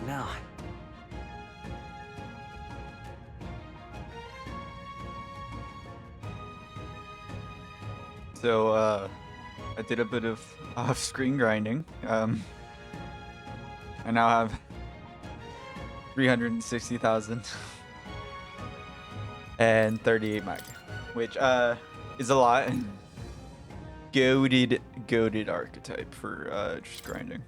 What now? So, I did a bit of off-screen grinding. I now have 360,000 and 38 mag, which is a lot. Goated archetype for just grinding.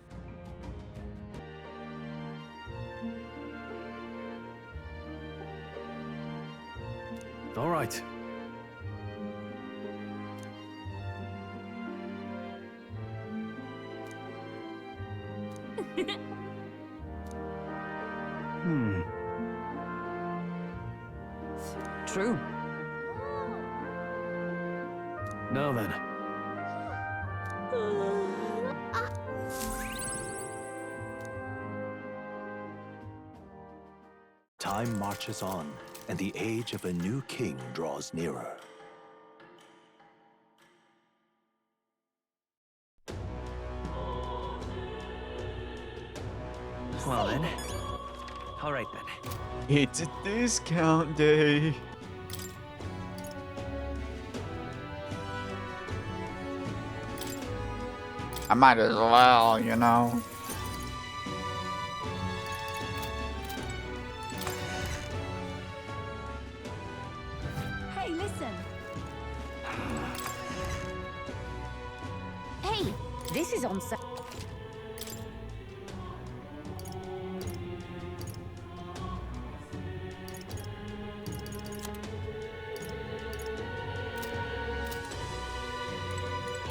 All right. True. Now then. Time marches on, and the age of a new king draws nearer. Well then. All right then. It's a discount day. I might as well, you know. Hey, listen. Hey, this is on sale.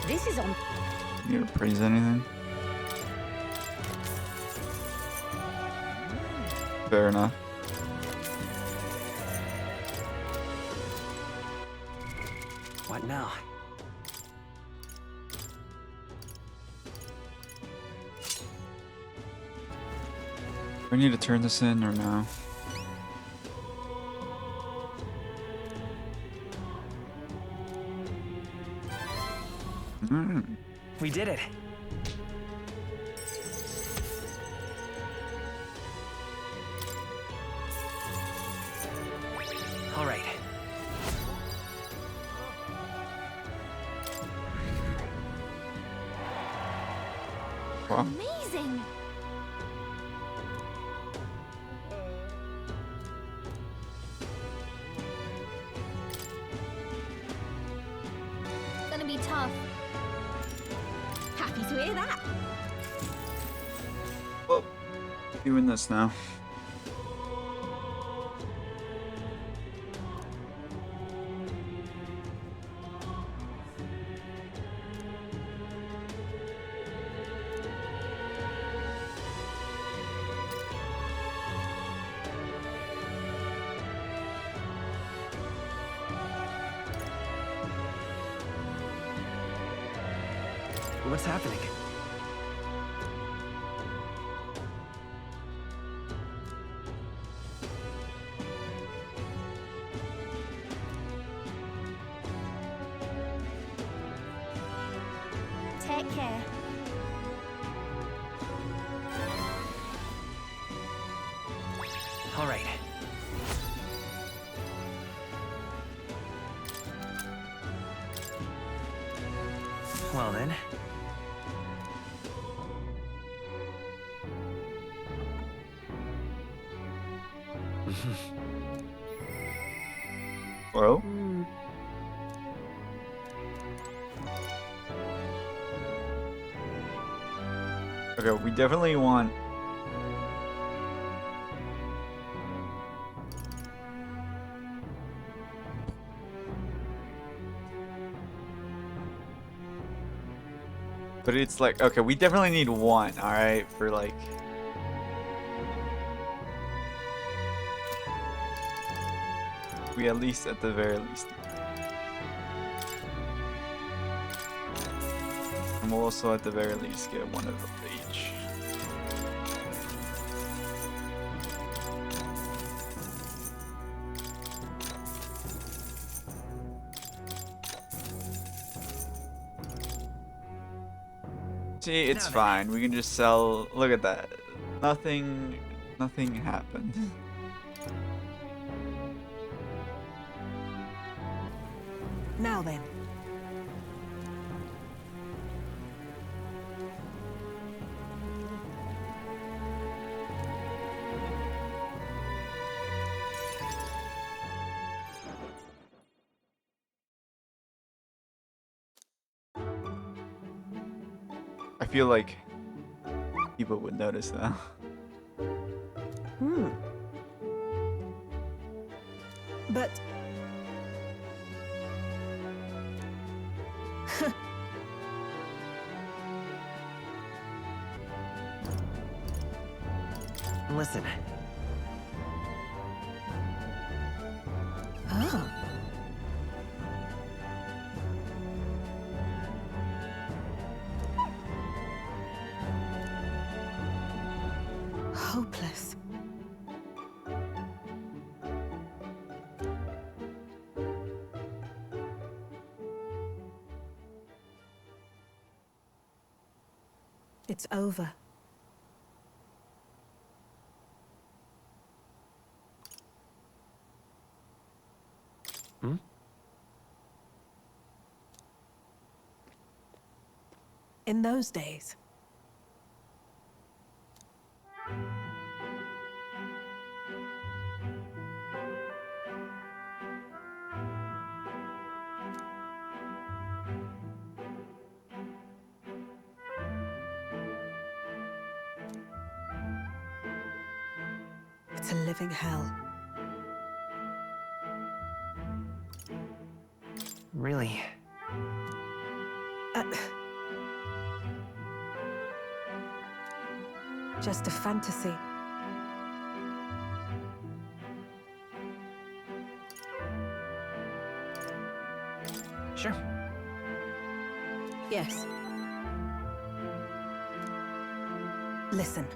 This is on. You ever praise anything? Fair enough. What now? Do I need to turn this in or no? We did it. All right. Wow. Amazing. Gonna be tough. Happy to hear that. Well, doing this now. What's happening? Take care. All right. Well then. Well, okay, we definitely want. But it's like, okay, we definitely need one, alright, for like. We at least, at the very least. And we'll also at the very least get one of each. See, it's fine. We can just sell. Look at that. Nothing Nothing happened. Now then. I feel like people would notice that. But Listen. oh. Hopeless. It's over. Hmm? In those days, it's a living hell. Really? Just a fantasy. Sure. Yes. Listen.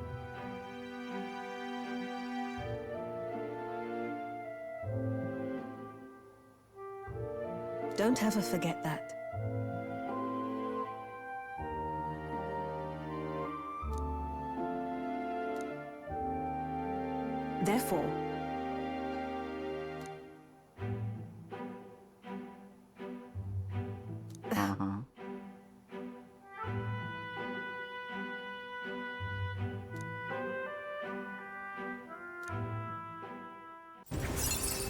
Don't ever forget that. Therefore, Uh-huh.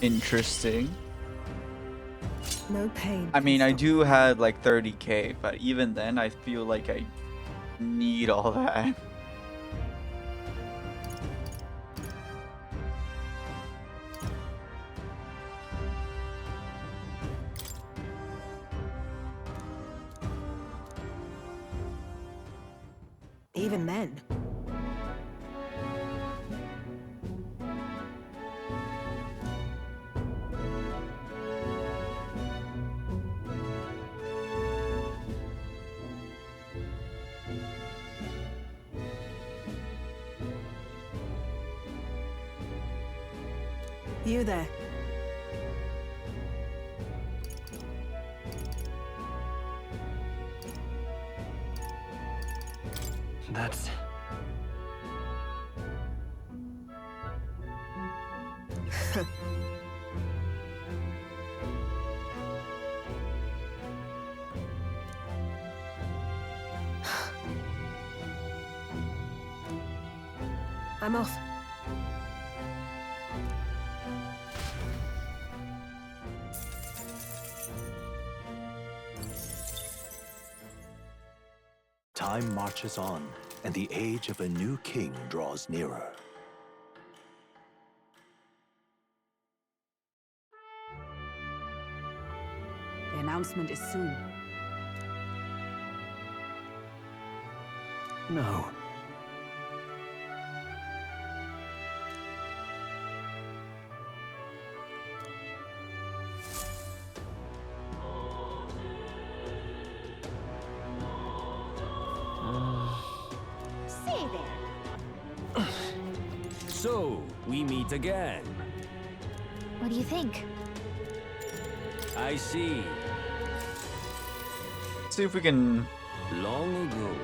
Interesting. no pain. I mean, can I stop do have like 30k, but even then, I feel like I need all that. Even then. You there. That's... I'm off. Time marches on, and the age of a new king draws nearer. The announcement is soon. No. Say there. So, we meet again. What do you think? I see. See if we can. Long ago.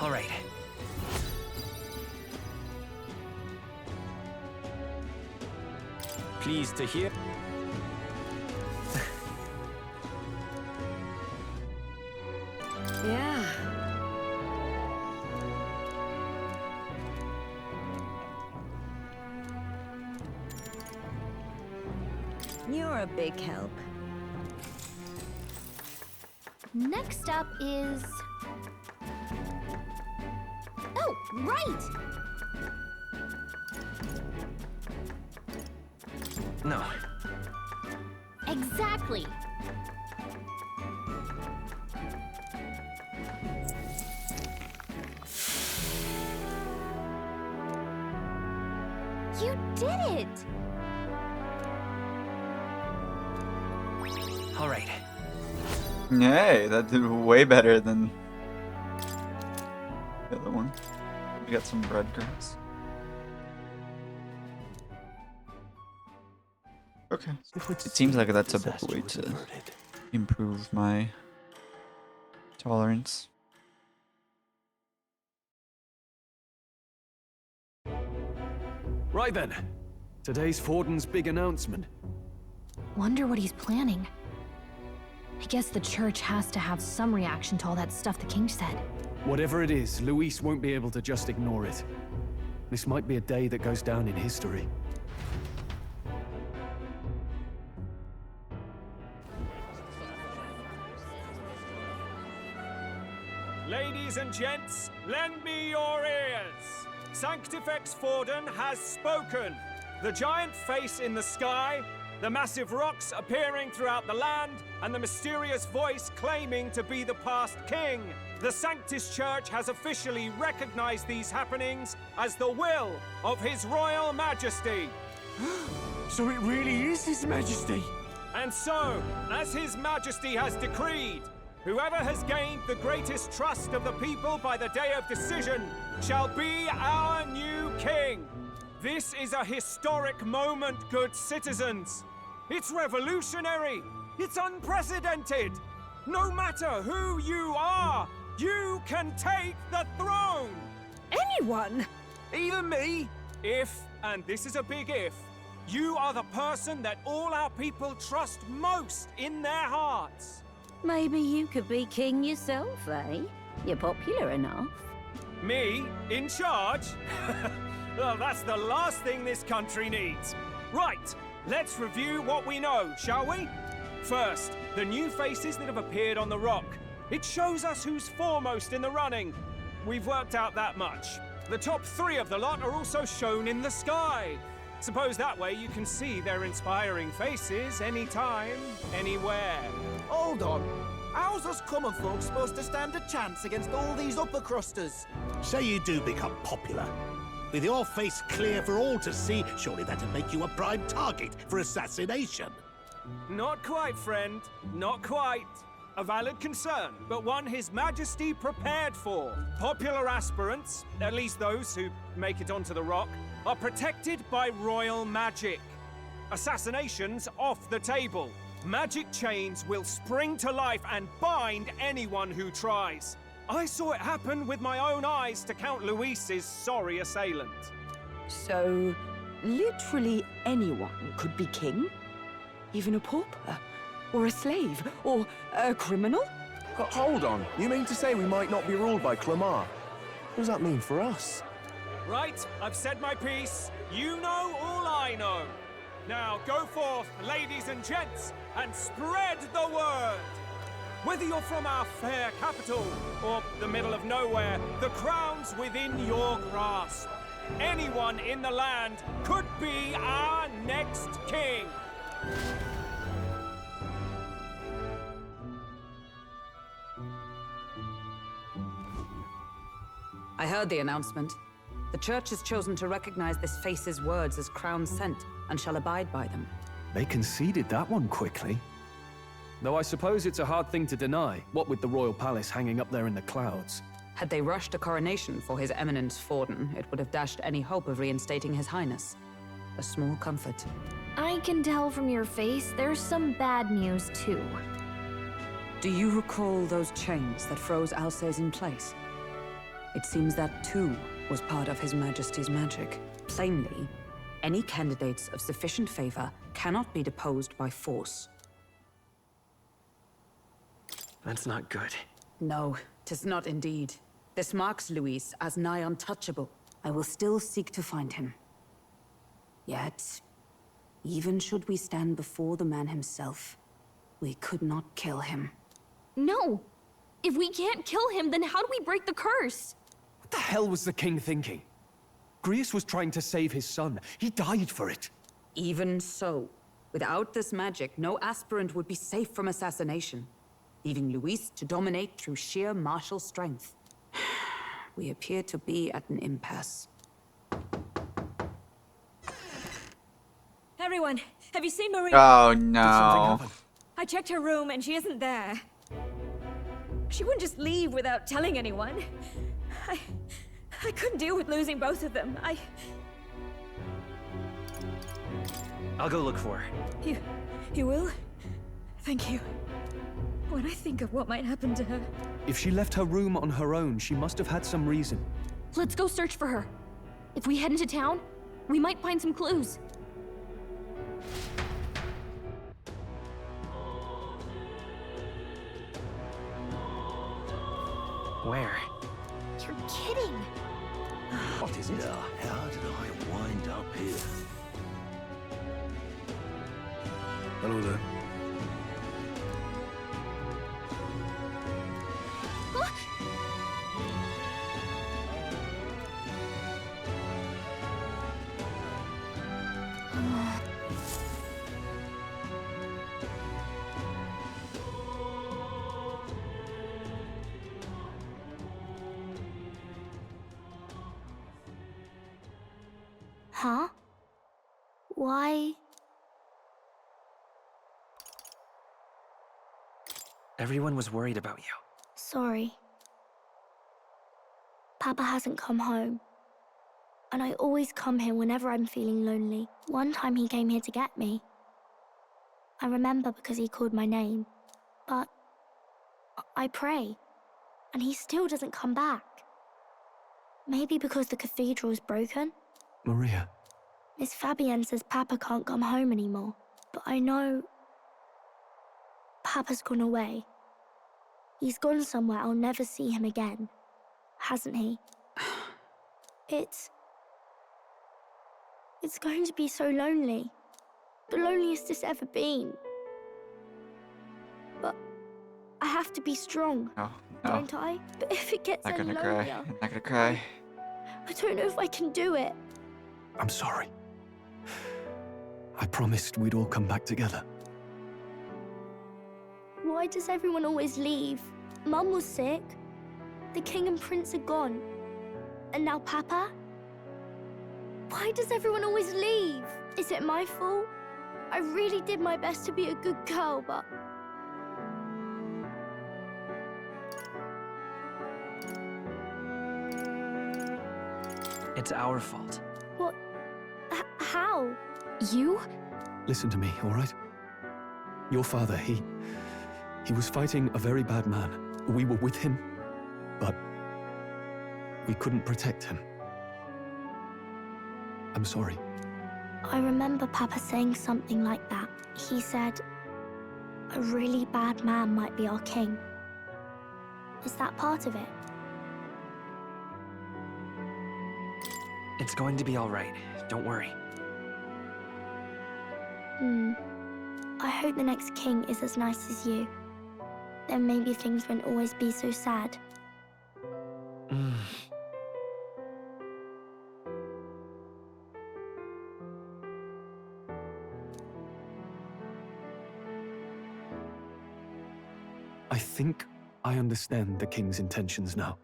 All right. Pleased to hear. Yeah. You're a big help. Next up is... Oh, right! No. Exactly. You did it! All right. Yay, that did way better than the other one. We got some breadcrumbs. Okay. It seems like that's a better way to improve my tolerance. Right then. Today's Forden's big announcement. Wonder what he's planning. I guess the church has to have some reaction to all that stuff the king said. Whatever it is, Luis won't be able to just ignore it. This might be a day that goes down in history. Ladies and gents, lend me your ears. Sanctifex Forden has spoken. The giant face in the sky, the massive rocks appearing throughout the land, and the mysterious voice claiming to be the past king. The Sanctus Church has officially recognized these happenings as the will of His Royal Majesty. So it really is His Majesty. And so, as His Majesty has decreed, whoever has gained the greatest trust of the people by the day of decision shall be our new king. This is a historic moment, good citizens. It's revolutionary. It's unprecedented. No matter who you are, you can take the throne. Anyone? Even me. If, and this is a big if, you are the person that all our people trust most in their hearts. Maybe you could be king yourself, eh? You're popular enough. Me? In charge? Well, that's the last thing this country needs. Right, let's review what we know, shall we? First, the new faces that have appeared on the rock. It shows us who's foremost in the running. We've worked out that much. The top 3 of the lot are also shown in the sky. Suppose that way you can see their inspiring faces anytime, anywhere. Hold on. How's us common folk supposed to stand a chance against all these upper crusters? Say you do become popular. With your face clear for all to see, surely that'd make you a prime target for assassination. Not quite, friend. Not quite. A valid concern, but one His Majesty prepared for. Popular aspirants, at least those who make it onto the rock, are protected by royal magic. Assassinations off the table. Magic chains will spring to life and bind anyone who tries. I saw it happen with my own eyes to Count Luis's sorry assailant. So, literally anyone could be king? Even a pauper? Or a slave? Or a criminal? Hold on. You mean to say we might not be ruled by Clamar? What does that mean for us? Right, I've said my piece. You know all I know. Now go forth, ladies and gents, and spread the word. Whether you're from our fair capital or the middle of nowhere, the crown's within your grasp. Anyone in the land could be our next king. I heard the announcement. The church has chosen to recognize this face's words as crown sent and shall abide by them. They conceded that one quickly. Though I suppose it's a hard thing to deny, what with the royal palace hanging up there in the clouds. Had they rushed a coronation for His Eminence Forden, it would have dashed any hope of reinstating His Highness. A small comfort. I can tell from your face there's some bad news too. Do you recall those chains that froze Alsace in place? It seems that too was part of His Majesty's magic. Plainly, any candidates of sufficient favor cannot be deposed by force. That's not good. No, 'tis not indeed. This marks Luis as nigh untouchable. I will still seek to find him. Yet, even should we stand before the man himself, we could not kill him. No! If we can't kill him, then how do we break the curse? What the hell was the king thinking? Grius was trying to save his son. He died for it. Even so, without this magic, no aspirant would be safe from assassination, leaving Luis to dominate through sheer martial strength. We appear to be at an impasse. Everyone, have you seen Maria? Oh no. I checked her room and she isn't there. She wouldn't just leave without telling anyone. I couldn't deal with losing both of them. I'll go look for her. You will? Thank you. When I think of what might happen to her... If she left her room on her own, she must have had some reason. Let's go search for her. If we head into town, we might find some clues. Where? You're kidding. What is it? How did I wind up here? Hello there. Huh? Why? Everyone was worried about you. Sorry. Papa hasn't come home. And I always come here whenever I'm feeling lonely. One time he came here to get me. I remember because he called my name. But I pray, and he still doesn't come back. Maybe because the cathedral's broken? Maria. Miss Fabienne says Papa can't come home anymore. But I know... Papa's gone away. He's gone somewhere I'll never see him again. Hasn't he? It's going to be so lonely. The loneliest it's ever been. But I have to be strong, don't I? But if it gets Not any gonna cry. lonelier, I'm not gonna cry. I don't know if I can do it. I'm sorry. I promised we'd all come back together. Why does everyone always leave? Mum was sick. The king and prince are gone. And now Papa? Why does everyone always leave? Is it my fault? I really did my best to be a good girl, but... It's our fault. What? How? You? Listen to me, all right? Your father, he was fighting a very bad man. We were with him, but we couldn't protect him. I'm sorry. I remember Papa saying something like that. He said, a really bad man might be our king. Is that part of it? It's going to be all right. Don't worry. I hope the next king is as nice as you. Then maybe things won't always be so sad. I think I understand the king's intentions now.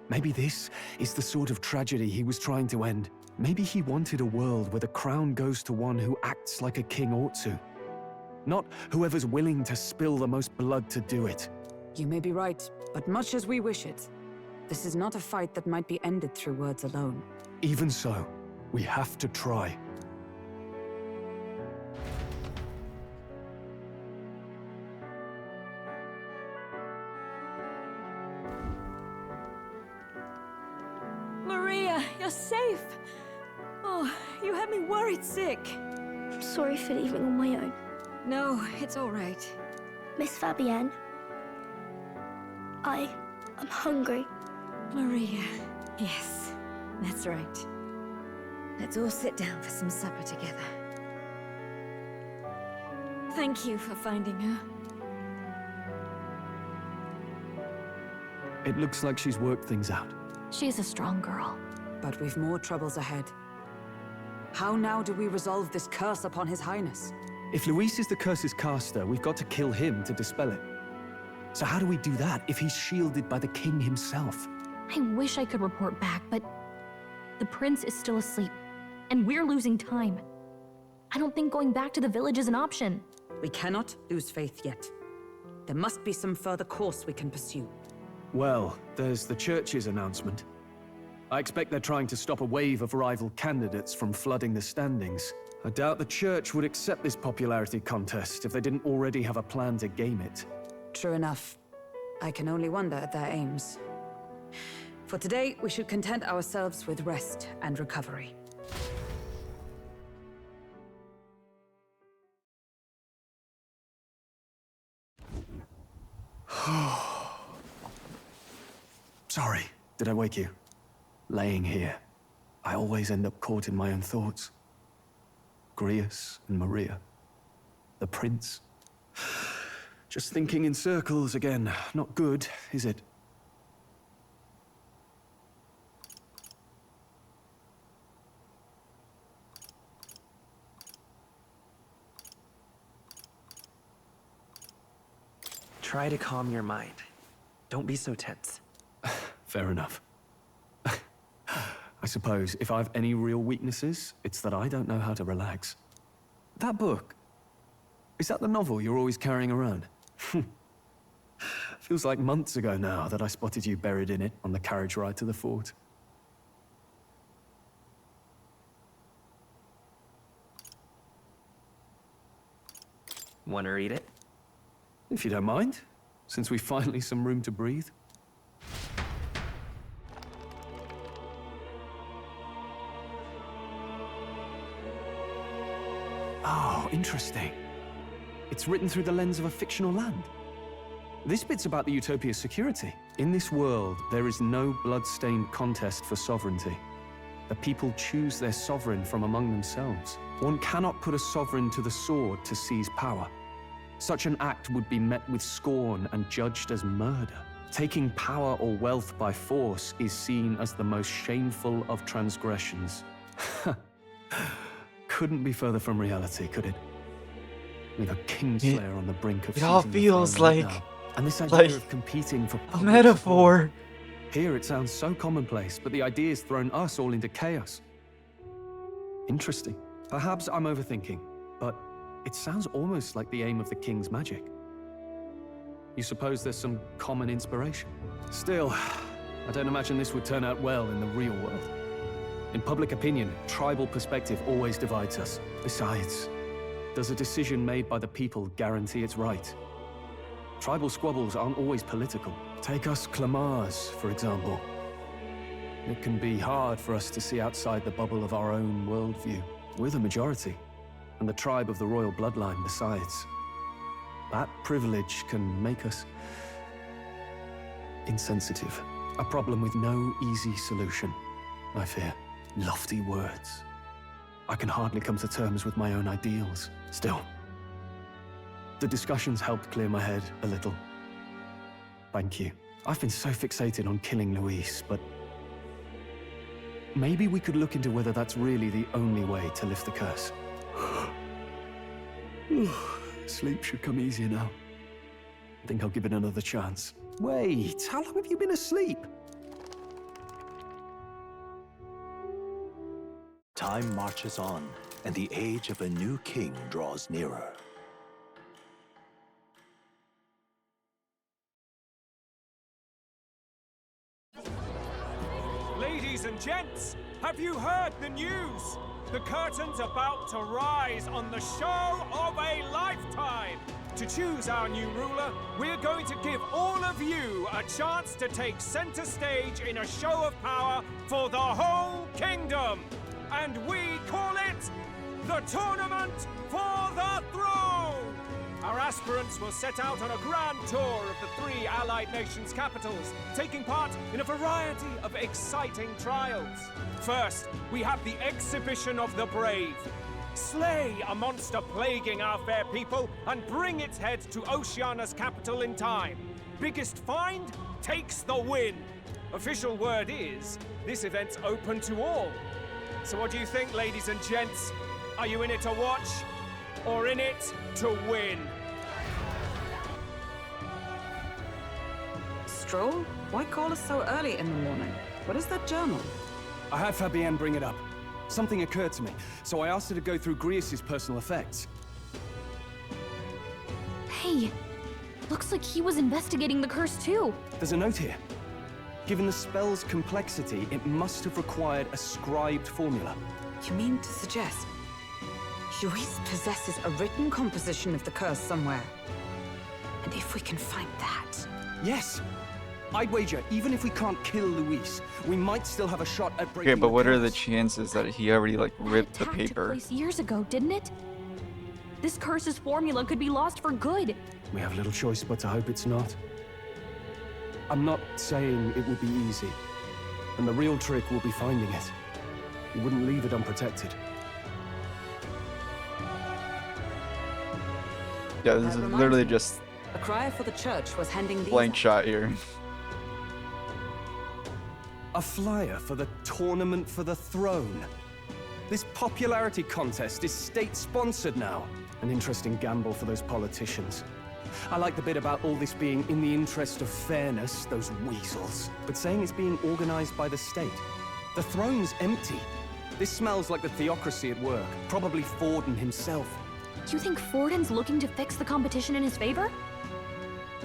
Maybe this is the sort of tragedy he was trying to end. Maybe he wanted a world where the crown goes to one who acts like a king ought to. Not whoever's willing to spill the most blood to do it. You may be right, but much as we wish it, this is not a fight that might be ended through words alone. Even so, we have to try. Oh, you had me worried sick. I'm sorry for leaving on my own. No, it's all right. Miss Fabienne, I'm hungry. Maria. Yes, that's right. Let's all sit down for some supper together. Thank you for finding her. It looks like she's worked things out. She's a strong girl. But we've more troubles ahead. How now do we resolve this curse upon His Highness? If Luis is the curse's caster, we've got to kill him to dispel it. So how do we do that if he's shielded by the king himself? I wish I could report back, but the prince is still asleep, and we're losing time. I don't think going back to the village is an option. We cannot lose faith yet. There must be some further course we can pursue. Well, there's the church's announcement. I expect they're trying to stop a wave of rival candidates from flooding the standings. I doubt the church would accept this popularity contest if they didn't already have a plan to game it. True enough. I can only wonder at their aims. For today, we should content ourselves with rest and recovery. Sorry, did I wake you? Laying here, I always end up caught in my own thoughts. Grius and Maria. The prince. Just thinking in circles again. Not good, is it? Try to calm your mind. Don't be so tense. Fair enough. I suppose if I have any real weaknesses, it's that I don't know how to relax. That book, is that the novel you're always carrying around? Feels like months ago now that I spotted you buried in it on the carriage ride to the fort. Want to read it? If you don't mind, since we've finally some room to breathe. Oh, interesting. It's written through the lens of a fictional land. This bit's about the Utopia's security. In this world, there is no blood-stained contest for sovereignty. The people choose their sovereign from among themselves. One cannot put a sovereign to the sword to seize power. Such an act would be met with scorn and judged as murder. Taking power or wealth by force is seen as the most shameful of transgressions. Couldn't be further from reality, could it? With a kingslayer on the brink of it all seizing the feels throne right like- now. And this idea like of competing for a public metaphor. support. Here it sounds so commonplace, but the idea's thrown us all into chaos. Interesting. Perhaps I'm overthinking, but it sounds almost like the aim of the king's magic. You suppose there's some common inspiration? Still, I don't imagine this would turn out well in the real world. In public opinion, tribal perspective always divides us. Besides, does a decision made by the people guarantee it's right? Tribal squabbles aren't always political. Take us Clamars, for example. It can be hard for us to see outside the bubble of our own worldview. We're the majority, and the tribe of the royal bloodline besides. That privilege can make us insensitive. A problem with no easy solution, I fear. Lofty words. I can hardly come to terms with my own ideals. Still, the discussions helped clear my head a little. Thank you. I've been so fixated on killing Luis, but maybe we could look into whether that's really the only way to lift the curse. Sleep should come easier now. I think I'll give it another chance. Wait, how long have you been asleep? Time marches on, and the age of a new king draws nearer. Ladies and gents, have you heard the news? The curtain's about to rise on the show of a lifetime. To choose our new ruler, we're going to give all of you a chance to take center stage in a show of power for the whole kingdom. and we call it the Tournament for the Throne! Our aspirants will set out on a grand tour of the 3 allied nations' capitals, taking part in a variety of exciting trials. First, we have the Exhibition of the Brave. Slay a monster plaguing our fair people and bring its head to Oceania's capital in time. Biggest find takes the win. Official word is, this event's open to all. So what do you think, ladies and gents? Are you in it to watch, or in it to win? Stroll? Why call us so early in the morning? What is that journal? I had Fabienne bring it up. Something occurred to me, so I asked her to go through Grius's personal effects. Hey, looks like he was investigating the curse too. There's a note here. Given the spell's complexity, it must have required a scribed formula. You mean to suggest Luis possesses a written composition of the curse somewhere? And if we can find that... Yes! I'd wager, even if we can't kill Luis, we might still have a shot at breaking Okay, but what are the curse. chances that he already, like, ripped the Took paper? place years ago, didn't it? This curse's formula could be lost for good. We have little choice but to hope it's not. I'm not saying it will be easy, and the real trick will be finding it. We wouldn't leave it unprotected. Yeah, this is literally just A crier for the church was handing these blank out. shot here. A flyer for the Tournament for the Throne. This popularity contest is state-sponsored now. An interesting gamble for those politicians. I like the bit about all this being in the interest of fairness, those weasels. But saying it's being organized by the state. The throne's empty. This smells like the theocracy at work. Probably Forden himself. You think Forden's looking to fix the competition in his favor?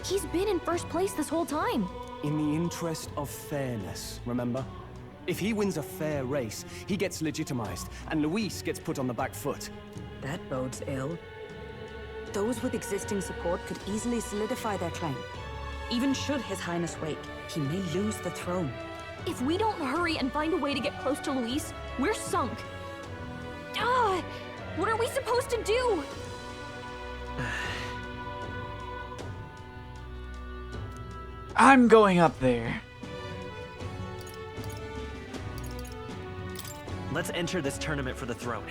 He's been in first place this whole time. In the interest of fairness, remember? If he wins a fair race, he gets legitimized, and Luis gets put on the back foot. That bodes ill. Those with existing support could easily solidify their claim. Even should His Highness wake, he may lose the throne. If we don't hurry and find a way to get close to Luis, we're sunk. Ah! What are we supposed to do? I'm going up there. Let's enter this tournament for the throne.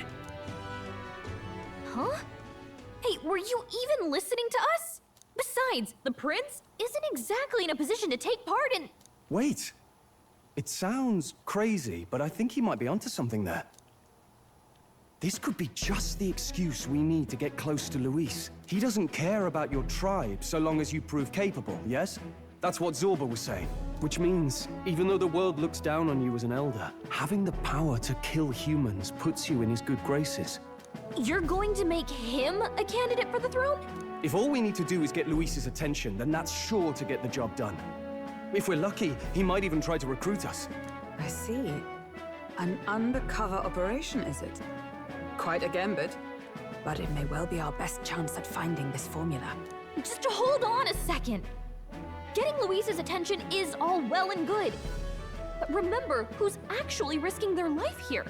Huh? Hey, were you even listening to us? Besides, the prince isn't exactly in a position to take part in... Wait. It sounds crazy, but I think he might be onto something there. This could be just the excuse we need to get close to Luis. He doesn't care about your tribe so long as you prove capable, yes? That's what Zorba was saying. Which means, even though the world looks down on you as an elder, having the power to kill humans puts you in his good graces. You're going to make him a candidate for the throne? If all we need to do is get Luis's attention, then that's sure to get the job done. If we're lucky, he might even try to recruit us. I see. An undercover operation, is it? Quite a gambit. But it may well be our best chance at finding this formula. Just hold on a second. Getting Luis's attention is all well and good. But remember who's actually risking their life here.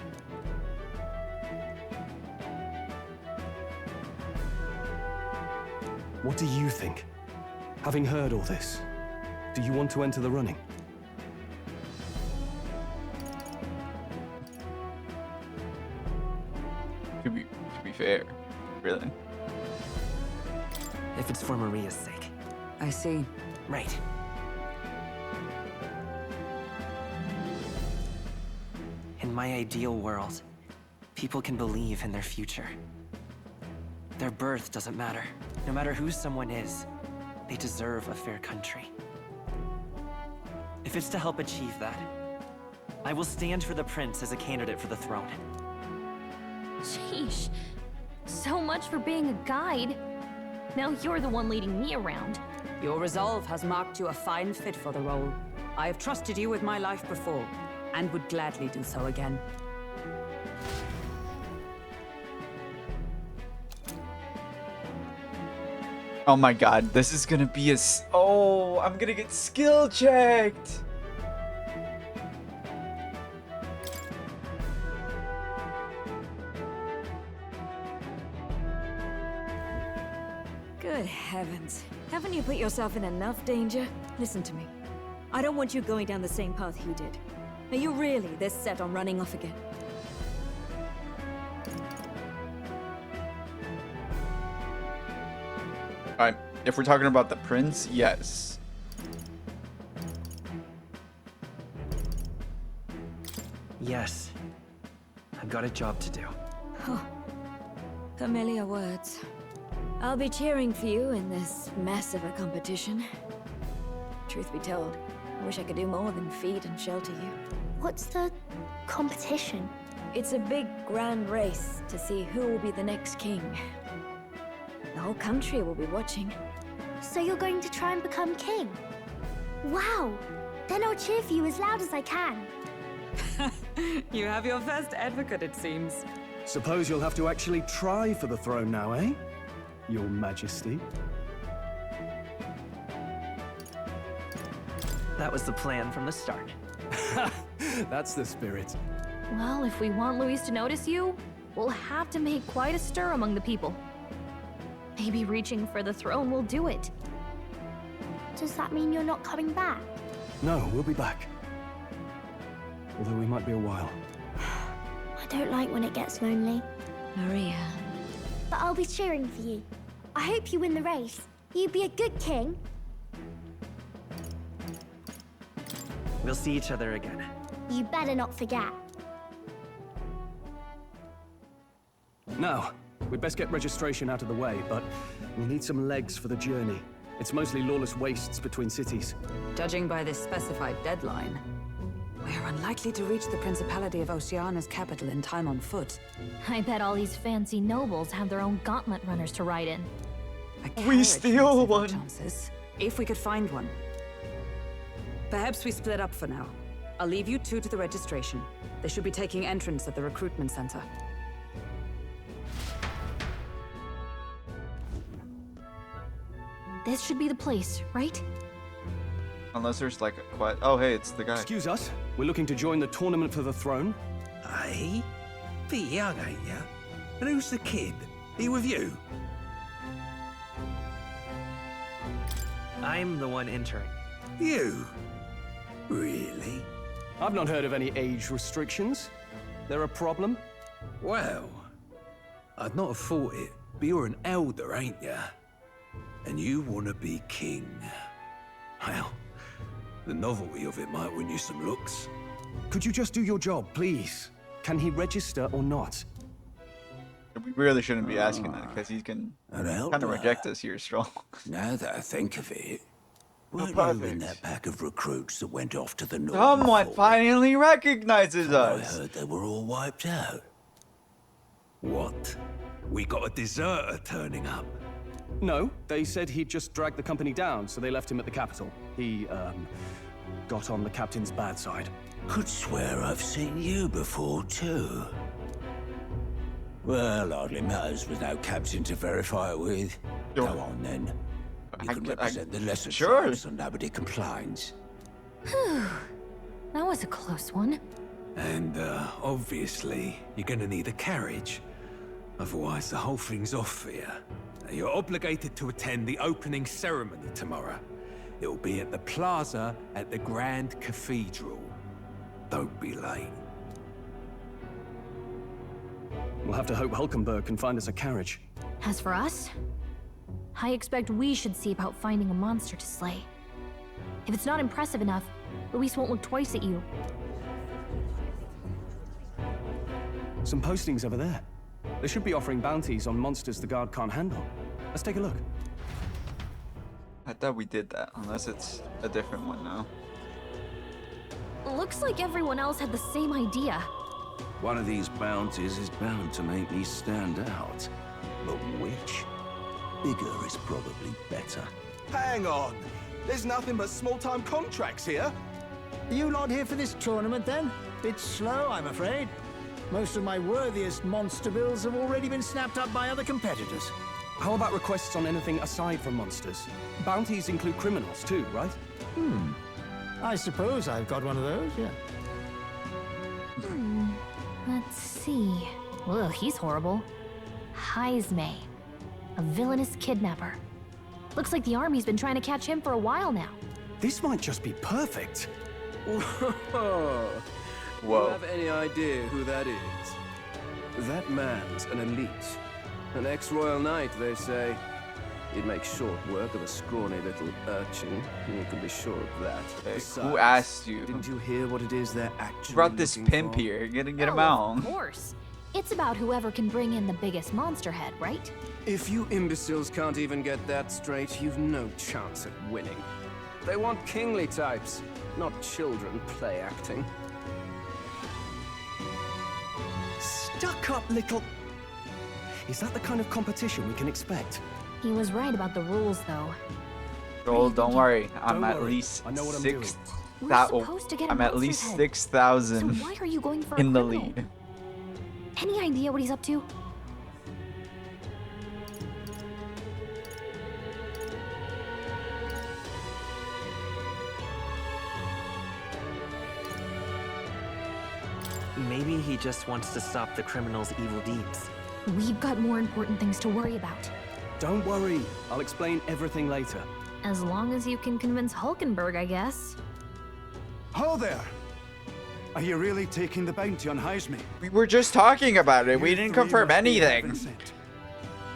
What do you think? Having heard all this, do you want to enter the running? To be fair, really. If it's for Maria's sake. I see. Right. In my ideal world, people can believe in their future. Their birth doesn't matter. No matter who someone is, they deserve a fair country. If it's to help achieve that, I will stand for the prince as a candidate for the throne. Sheesh. So much for being a guide. Now you're the one leading me around. Your resolve has marked you a fine fit for the role. I have trusted you with my life before, and would gladly do so again. Oh my god, this is gonna be oh, I'm gonna get skill checked. Good heavens. Haven't you put yourself in enough danger? Listen to me. I don't want you going down the same path he did. Are you really this set on running off again? Alright, if we're talking about the prince, yes. Yes. I've got a job to do. Oh, familiar words. I'll be cheering for you in this mess of a competition. Truth be told, I wish I could do more than feed and shelter you. What's the competition? It's a big, grand race to see who will be the next king. The whole country will be watching. So you're going to try and become king? Wow! Then I'll cheer for you as loud as I can. You have your first advocate, it seems. Suppose you'll have to actually try for the throne now, eh? Your Majesty. That was the plan from the start. That's the spirit. Well, if we want Luis to notice you, we'll have to make quite a stir among the people. Maybe reaching for the throne will do it. Does that mean you're not coming back? No, we'll be back. Although we might be a while. I don't like when it gets lonely. Maria. But I'll be cheering for you. I hope you win the race. You'd be a good king. We'll see each other again. You better not forget. Now, we'd best get registration out of the way, but we'll need some legs for the journey. It's mostly lawless wastes between cities. Judging by this specified deadline, we're unlikely to reach the Principality of Oceana's capital in time on foot. I bet all these fancy nobles have their own gauntlet runners to ride in. We steal one. Chances, if we could find one. Perhaps we split up for now. I'll leave you two to the registration. They should be taking entrance at the recruitment center. This should be the place, right? Unless there's like a quest. Oh, hey, it's the guy. Excuse us. We're looking to join the tournament for the throne. Hey? Bit young, ain't ya? And who's the kid? He with you? I'm the one entering. You? Really? I've not heard of any age restrictions. There a problem? Well, I'd not have thought it, but you're an elder, ain't ya? And you want to be king. Well, the novelty of it might win you some looks. Could you just do your job, please? Can he register or not? We really shouldn't be asking that, because he can An elder? kind of reject us here strong. Now that I think of it, weren't you in that pack of recruits that went off to the north? Someone finally recognizes I us. heard they were all wiped out. What? We got a deserter turning up. No, they said he'd just dragged the company down, so they left him at the capital. He, got on the captain's bad side. Could swear I've seen you before, too. Well, hardly matters with no captain to verify it with. Go on, then. You can represent the lesser tribes so nobody complains. Whew. That was a close one. And, obviously, you're gonna need a carriage. Otherwise, the whole thing's off for you. You're obligated to attend the opening ceremony tomorrow. It'll be at the plaza at the Grand Cathedral. Don't be late. We'll have to hope Hulkenberg can find us a carriage. As for us, I expect we should see about finding a monster to slay. If it's not impressive enough, Luis won't look twice at you. Some postings over there. They should be offering bounties on monsters the guard can't handle. Let's take a look. I thought we did that, unless it's a different one now. Looks like everyone else had the same idea. One of these bounties is bound to make me stand out. But which? Bigger is probably better. Hang on. There's nothing but small-time contracts here. Are you lot here for this tournament, then? Bit slow, I'm afraid. Most of my worthiest monster bills have already been snapped up by other competitors. How about requests on anything aside from monsters? Bounties include criminals too, right? I suppose I've got one of those, yeah. Let's see. Ugh, he's horrible. Heisme, a villainous kidnapper. Looks like the army's been trying to catch him for a while now. This might just be perfect. Whoa. Do you have any idea who that is? That man's an elite. An ex-royal knight, they say. He'd make short work of a scrawny little urchin. You can be sure of that. Hey, who asked you? Didn't you hear what it is they're actually Brought this looking pimp for? here. Get him Oh, out. of course. It's about whoever can bring in the biggest monster head, right? If you imbeciles can't even get that straight, you've no chance at winning. They want kingly types, not children play acting. Stuck up little... Is that the kind of competition we can expect? He was right about the rules, though. Joel, don't worry. I'm Don't at worry. least I know what I'm doing. We're supposed to get a I'm at monster's least head. 6,000 So why are you going for a in the criminal? lead. Any idea what he's up to? Maybe he just wants to stop the criminal's evil deeds. We've got more important things to worry about. Don't worry. I'll explain everything later. As long as you can convince Hulkenberg, I guess. Ho there! Are you really taking the bounty on Heisme? We were just talking about it. We didn't confirm anything.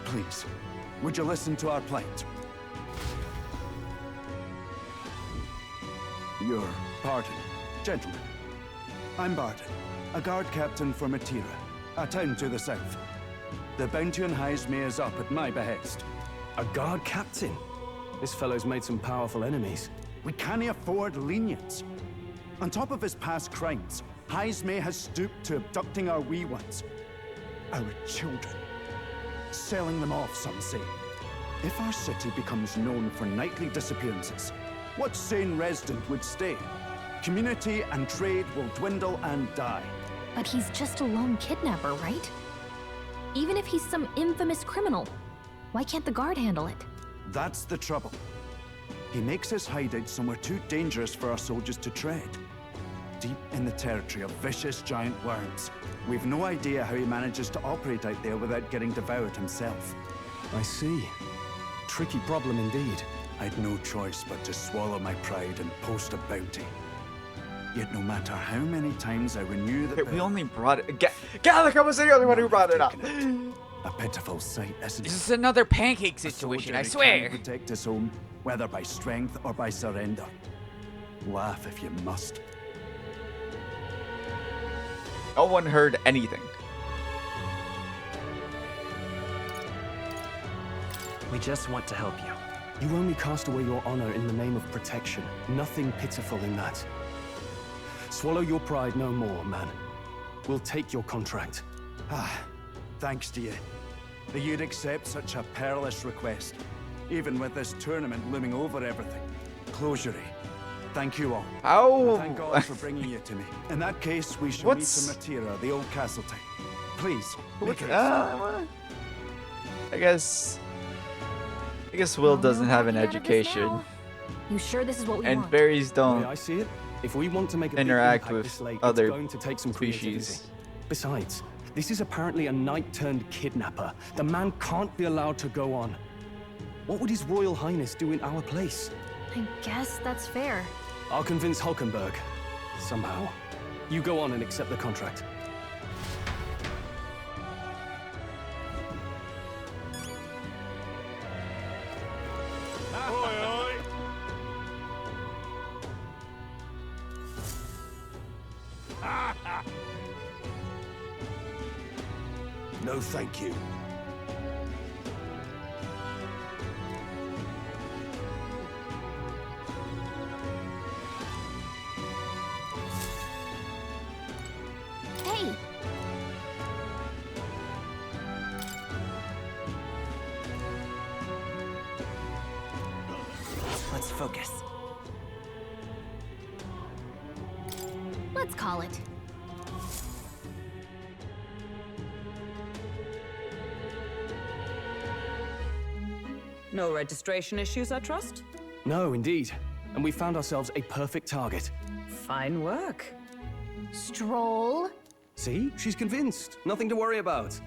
Please, would you listen to our plight? Your pardon, gentlemen. I'm Barton, a guard captain for Matira, a town to the south. The bounty on Heisme is up at my behest. A guard captain? This fellow's made some powerful enemies. We can't afford lenience. On top of his past crimes, Heisme has stooped to abducting our wee ones. Our children. Selling them off, some say. If our city becomes known for nightly disappearances, what sane resident would stay? Community and trade will dwindle and die. But he's just a lone kidnapper, right? Even if he's some infamous criminal, why can't the guard handle it? That's the trouble. He makes his hideout somewhere too dangerous for our soldiers to tread. Deep in the territory of vicious giant worms. We've no idea how he manages to operate out there without getting devoured himself. I see. Tricky problem indeed. I'd no choice but to swallow my pride and post a bounty. Yet no matter how many times I renew the We only brought it. Gallagher was the other one who brought it up. a pitiful sight, isn't it? This is another pancake situation, I swear. Can protect his home, whether by strength or by surrender. Laugh if you must. No one heard anything. We just want to help you. You only cast away your honor in the name of protection. Nothing pitiful in that. Swallow your pride no more, man. We'll take your contract. Thanks to you. That you'd accept such a perilous request, even with this tournament looming over everything. Closure. Thank you all. How? Thank God for bringing you to me. In that case, we shall meet in Matira, the old castle town. Please, make haste. I guess Will doesn't have an education. You sure this is what we And want? berries The don't way I see it, if we want to make a big interact impact with this late, other it's going to take some creativity. species. Besides, this is apparently a knight-turned-kidnapper. The man can't be allowed to go on. What would His Royal Highness do in our place? I guess that's fair. I'll convince Hulkenberg. Somehow. You go on and accept the contract. No, thank you. Hey! Let's focus. Let's call it. No registration issues, I trust? No, indeed. And we found ourselves a perfect target. Fine work. Stroll. See? She's convinced. Nothing to worry about.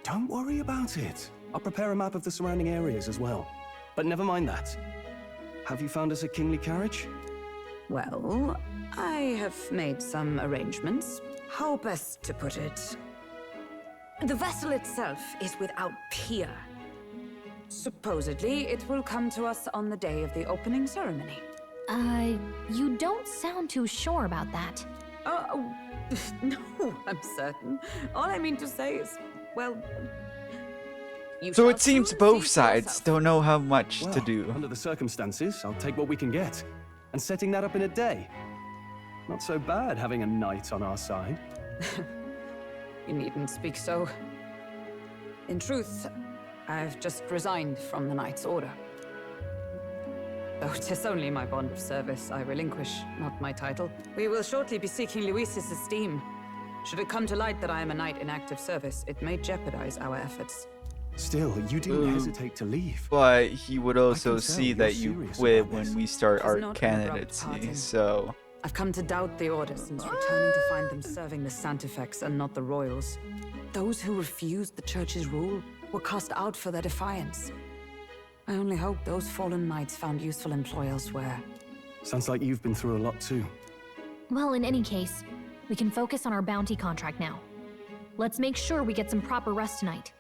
Don't worry about it. I'll prepare a map of the surrounding areas as well. But never mind that. Have you found us a kingly carriage? Well, I have made some arrangements. How best to put it? The vessel itself is without peer. Supposedly, it will come to us on the day of the opening ceremony. You don't sound too sure about that. Oh, no, I'm certain. All I mean to say is, well... So it seems both sides don't know how much to do. Under the circumstances, I'll take what we can get. And setting that up in a day. Not so bad having a knight on our side. You needn't speak so. In truth, I've just resigned from the Knight's Order. Though 'tis only my bond of service I relinquish, not my title. We will shortly be seeking Luis's esteem. Should it come to light that I am a knight in active service, it may jeopardize our efforts. Still, you didn't hesitate to leave. But he would also tell see you're that you serious quit about when this. we start It's our not an abrupt candidacy, parting. so... I've come to doubt the Order since returning to find them serving the Santifex and not the Royals. Those who refused the Church's rule were cast out for their defiance. I only hope those fallen knights found useful employ elsewhere. Sounds like you've been through a lot too. Well, in any case, we can focus on our bounty contract now. Let's make sure we get some proper rest tonight.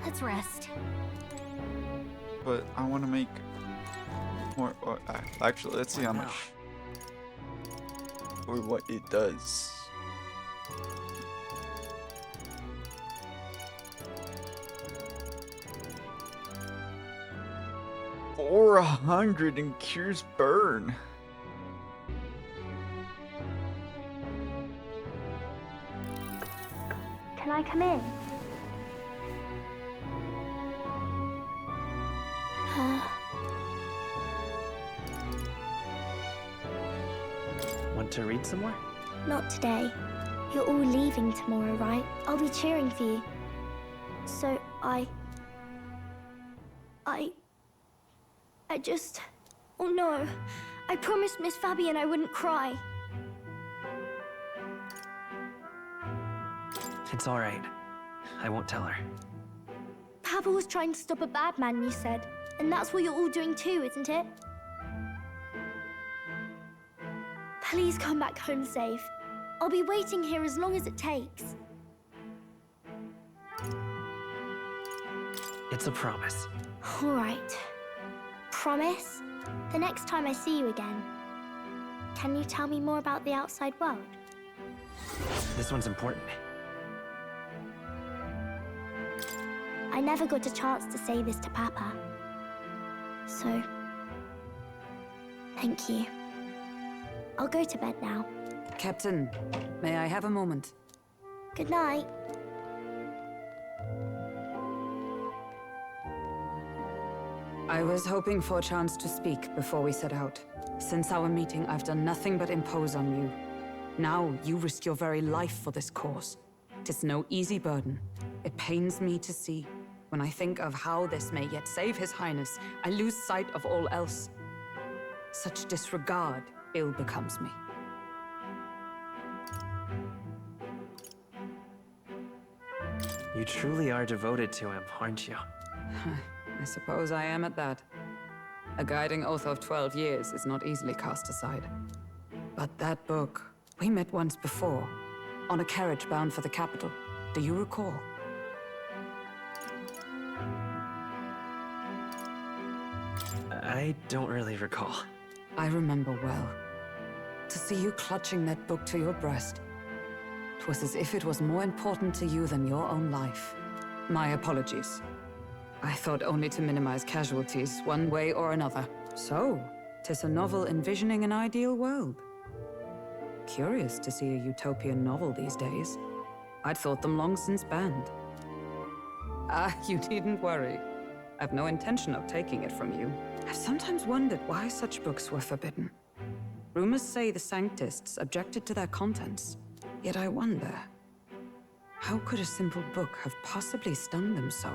Let's rest. But I want to make more... actually, let's see how much... or what it does. Or 100 and cures burn. Can I come in? Want to read some more? Not today. You're all leaving tomorrow, right? I'll be cheering for you. So I just... Oh no. I promised Miss Fabian I wouldn't cry. It's all right. I won't tell her. Papa was trying to stop a bad man, you said. And that's what you're all doing too, isn't it? Please come back home safe. I'll be waiting here as long as it takes. It's a promise. All right. Promise? The next time I see you again. Can you tell me more about the outside world? This one's important. I never got a chance to say this to Papa. So, thank you. I'll go to bed now. Captain, may I have a moment? Good night. I was hoping for a chance to speak before we set out. Since our meeting, I've done nothing but impose on you. Now, you risk your very life for this cause. 'Tis no easy burden. It pains me to see. When I think of how this may yet save His Highness, I lose sight of all else. Such disregard ill becomes me. You truly are devoted to him, aren't you? I suppose I am at that. A guiding oath of 12 years is not easily cast aside. But that book, we met once before, on a carriage bound for the capital. Do you recall? I don't really recall. I remember well. To see you clutching that book to your breast. 'Twas as if it was more important to you than your own life. My apologies. I thought only to minimize casualties, one way or another. So, 'tis a novel envisioning an ideal world. Curious to see a utopian novel these days. I'd thought them long since banned. You needn't worry. I've no intention of taking it from you. I've sometimes wondered why such books were forbidden. Rumors say the Sanctists objected to their contents. Yet I wonder, how could a simple book have possibly stung them so?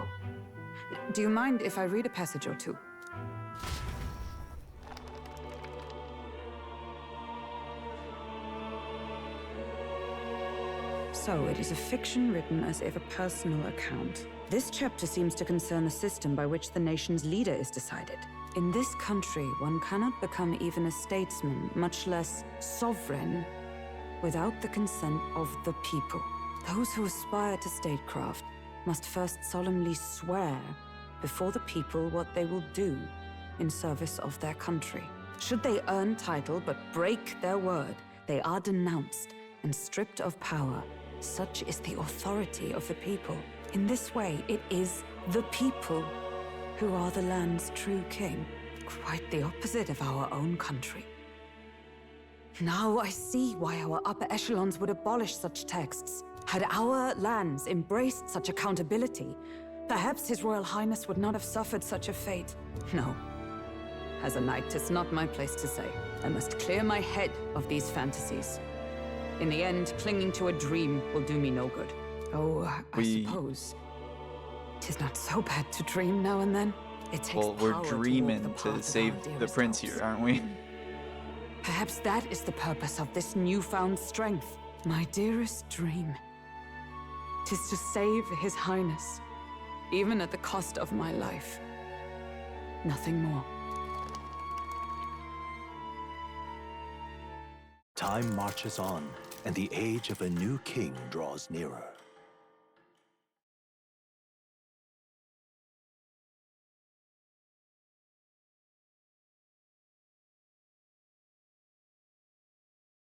Do you mind if I read a passage or two? so, it is a fiction written as if a personal account. This chapter seems to concern a system by which the nation's leader is decided. In this country, one cannot become even a statesman, much less sovereign, without the consent of the people. Those who aspire to statecraft must first solemnly swear before the people what they will do in service of their country. Should they earn title but break their word, they are denounced and stripped of power. Such is the authority of the people. In this way, it is the people who are the land's true king. Quite the opposite of our own country. Now I see why our upper echelons would abolish such texts. Had our lands embraced such accountability, perhaps His Royal Highness would not have suffered such a fate. No. As a knight, 'tis not my place to say. I must clear my head of these fantasies. In the end, clinging to a dream will do me no good. Oh, I suppose 'tis not so bad to dream now and then. It takes well, we're power dreaming to save the prince here, aren't we? Perhaps that is the purpose of this newfound strength. My dearest dream. 'Tis to save His Highness, even at the cost of my life. Nothing more. Time marches on, and the age of a new king draws nearer.